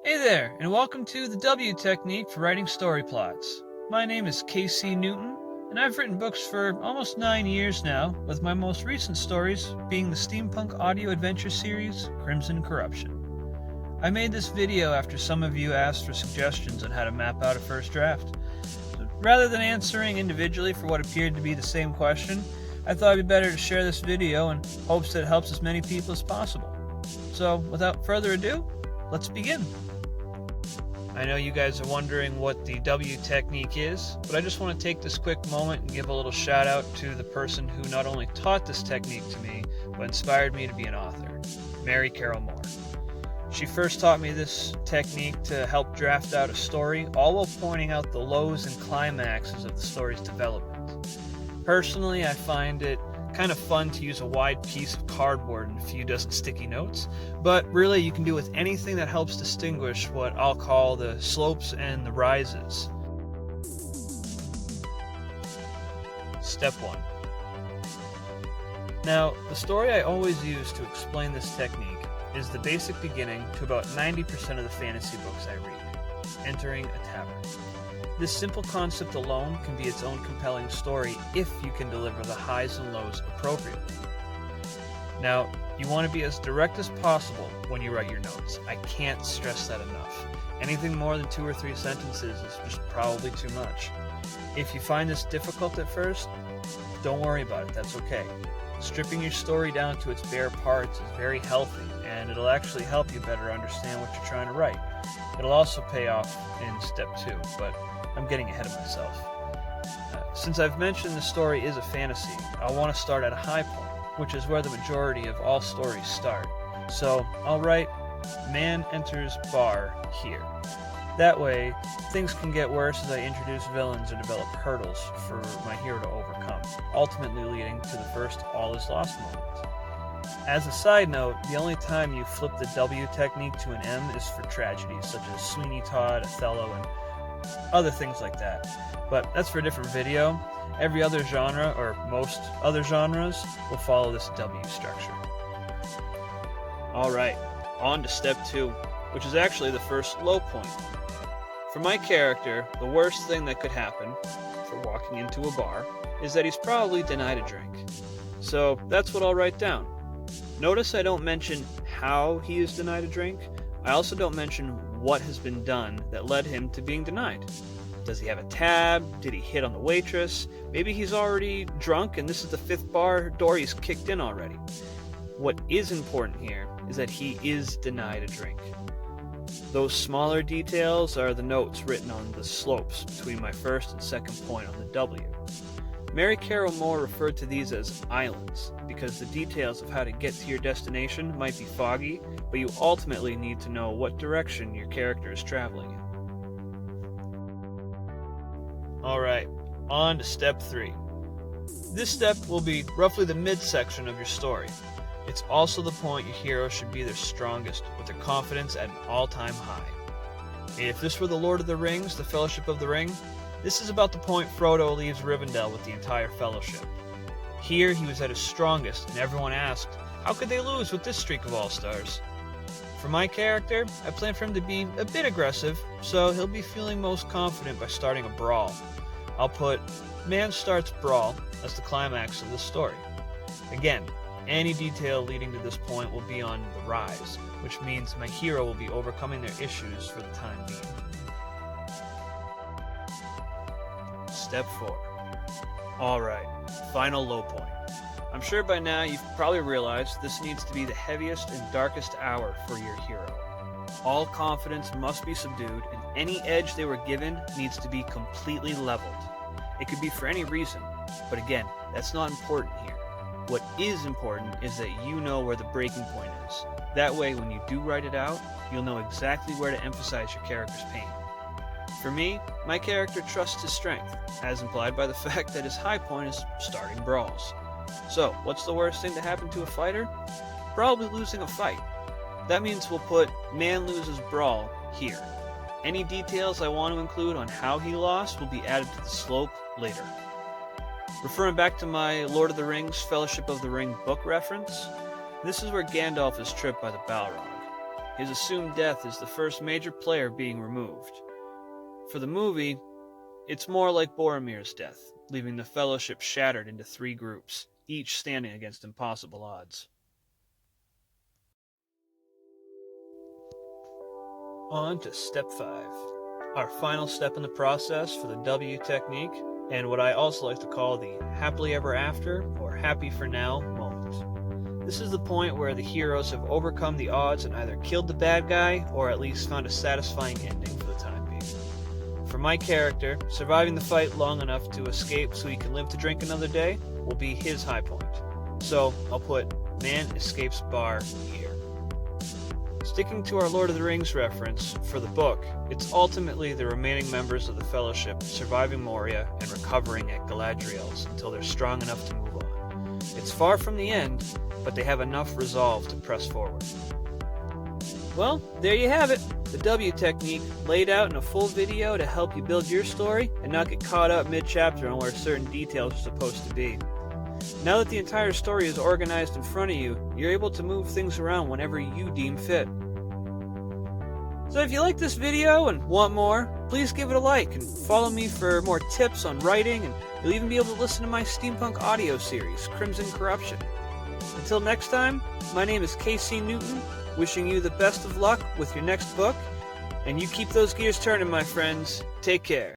Hey there, and welcome to the W technique for writing story plots. My name is KC Newton, and I've written books for almost 9 years now, with my most recent stories being the steampunk audio adventure series, Crimson Corruption. I made this video after some of you asked for suggestions on how to map out a first draft. Rather than answering individually for what appeared to be the same question, I thought it'd be better to share this video in hopes that it helps as many people as possible. So, without further ado, let's begin. I know you guys are wondering what the W technique is, but I just want to take this quick moment and give a little shout out to the person who not only taught this technique to me, but inspired me to be an author, Mary Carol Moore. She first taught me this technique to help draft out a story, all while pointing out the lows and climaxes of the story's development. Personally, I find it kind of fun to use a wide piece of cardboard and a few dozen sticky notes, but really you can do with anything that helps distinguish what I'll call the slopes and the rises. Step 1. Now, the story I always use to explain this technique is the basic beginning to about 90% of the fantasy books I read, entering a tavern. This simple concept alone can be its own compelling story if you can deliver the highs and lows appropriately. Now, you want to be as direct as possible when you write your notes. I can't stress that enough. Anything more than 2 or 3 sentences is just probably too much. If you find this difficult at first, don't worry about it, that's okay. Stripping your story down to its bare parts is very healthy, and it'll actually help you better understand what you're trying to write. It'll also pay off in step 2, but I'm getting ahead of myself. Since I've mentioned the story is a fantasy, I want to start at a high point, which is where the majority of all stories start. So I'll write, man enters bar here. That way, things can get worse as I introduce villains or develop hurdles for my hero to overcome, ultimately leading to the first all is lost moment. As a side note, the only time you flip the W technique to an M is for tragedies such as Sweeney Todd, Othello, and other things like that. But that's for a different video. Every other genre, or most other genres, will follow this W structure. Alright, on to step 2, which is actually the first low point. For my character, the worst thing that could happen, for walking into a bar, is that he's probably denied a drink. So that's what I'll write down. Notice I don't mention how he is denied a drink. I also don't mention what has been done that led him to being denied. Does he have a tab? Did he hit on the waitress? Maybe he's already drunk and this is the 5th bar door he's kicked in already. What is important here is that he is denied a drink. Those smaller details are the notes written on the slopes between my first and second point on the W. Mary Carol Moore referred to these as islands because the details of how to get to your destination might be foggy, but you ultimately need to know what direction your character is traveling in. Alright, on to step 3. This step will be roughly the midsection of your story. It's also the point your hero should be their strongest, with their confidence at an all-time high. If this were the Lord of the Rings, the Fellowship of the Ring, this is about the point Frodo leaves Rivendell with the entire Fellowship. Here he was at his strongest, and everyone asked, how could they lose with this streak of all-stars? For my character, I plan for him to be a bit aggressive, so he'll be feeling most confident by starting a brawl. I'll put, man starts brawl as the climax of the story. Again, any detail leading to this point will be on the rise, which means my hero will be overcoming their issues for the time being. Step 4. Alright, final low point. I'm sure by now you've probably realized this needs to be the heaviest and darkest hour for your hero. All confidence must be subdued, and any edge they were given needs to be completely leveled. It could be for any reason, but again, that's not important here. What is important is that you know where the breaking point is. That way, when you do write it out, you'll know exactly where to emphasize your character's pain. For me, my character trusts his strength, as implied by the fact that his high point is starting brawls. So, what's the worst thing to happen to a fighter? Probably losing a fight. That means we'll put man loses brawl here. Any details I want to include on how he lost will be added to the slope later. Referring back to my Lord of the Rings Fellowship of the Ring book reference, this is where Gandalf is tripped by the Balrog. his assumed death is the first major player being removed. For the movie, it's more like Boromir's death, leaving the Fellowship shattered into 3 groups, each standing against impossible odds. On to Step 5, our final step in the process for the W technique, and what I also like to call the happily ever after, or happy for now, moment. This is the point where the heroes have overcome the odds and either killed the bad guy, or at least found a satisfying ending for the time being. For my character, surviving the fight long enough to escape so he can live to drink another day will be his high point. So I'll put man escapes bar here. Sticking to our Lord of the Rings reference, for the book, it's ultimately the remaining members of the Fellowship surviving Moria and recovering at Galadriel's until they're strong enough to move on. It's far from the end, but they have enough resolve to press forward. Well, there you have it, the W technique laid out in a full video to help you build your story and not get caught up mid-chapter on where certain details are supposed to be. Now that the entire story is organized in front of you, you're able to move things around whenever you deem fit. So if you like this video and want more, please give it a like and follow me for more tips on writing, and you'll even be able to listen to my steampunk audio series, Crimson Corruption. Until next time, my name is KC Newton, wishing you the best of luck with your next book, and you keep those gears turning, my friends. Take care.